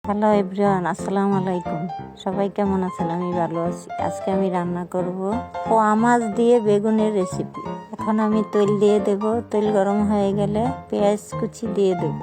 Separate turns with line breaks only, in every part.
Hello everyone, আসসালামু আলাইকুম। সবাই কেমন আছেন? আমি ভালো আছি। আজকে আমি রান্না করব পোয়া মাছ দিয়ে বেগুনের রেসিপি। এখন আমি তেল দিয়ে দেব। তেল গরম হয়ে গেলে পেঁয়াজ কুচি দিয়ে দেব।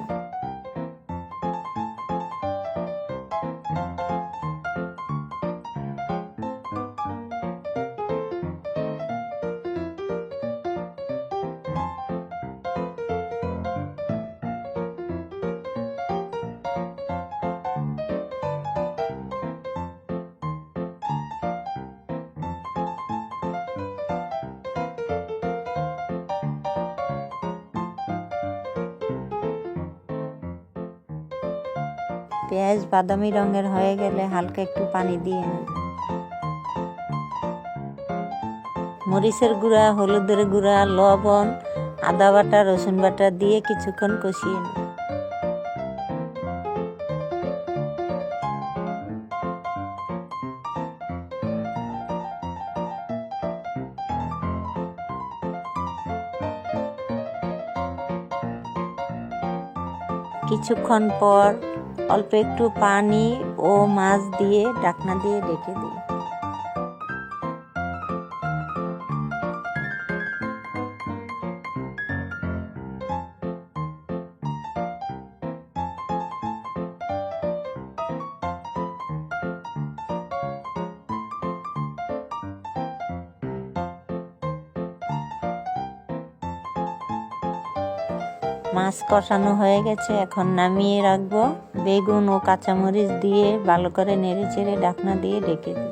পেঁয়াজ বাদামি রঙের হয়ে গেলে হালকা একটু পানি দিয়ে নেব। মরিচের গুঁড়া, হলুদের গুঁড়া, লবণ, আদা বাটা, রসুন বাটা দিয়ে কিছুক্ষণ কষিয়ে নেব। কিছুক্ষণ পর অল্প একটু পানি ও মাছ দিয়ে ঢাকনা দিয়ে ঢেকে দিই। মাছ কষানো হয়ে গেছে, এখন নামিয়ে রাখবো। বেগুন ও কাঁচামরিচ দিয়ে ভালো করে নেড়ে চেড়ে ঢাকনা দিয়ে ঢেকে দিই।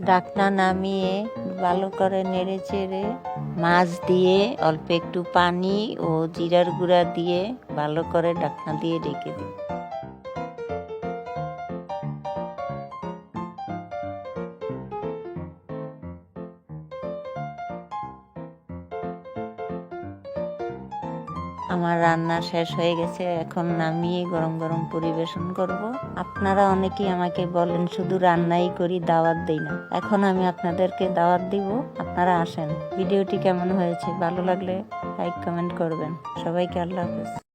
ঢাকনা নামিয়ে ভালো করে নেড়ে চেড়ে মাছ দিয়ে অল্প একটু পানি ও জিরার গুঁড়া দিয়ে ভালো করে ঢাকনা দিয়ে ঢেকে দিই। আমার রান্না শেষ হয়ে গেছে, এখন নামিয়ে গরম গরম পরিবেশন করব। আপনারা অনেকেই আমাকে বলেন শুধু রান্নাই করি, দাওয়াত দেই না। এখন আমি আপনাদেরকে দাওয়াত দিব, আপনারা আসেন। ভিডিওটি কেমন হয়েছে? ভালো লাগলে লাইক কমেন্ট করবেন। সবাইকে আল্লাহ হাফেজ।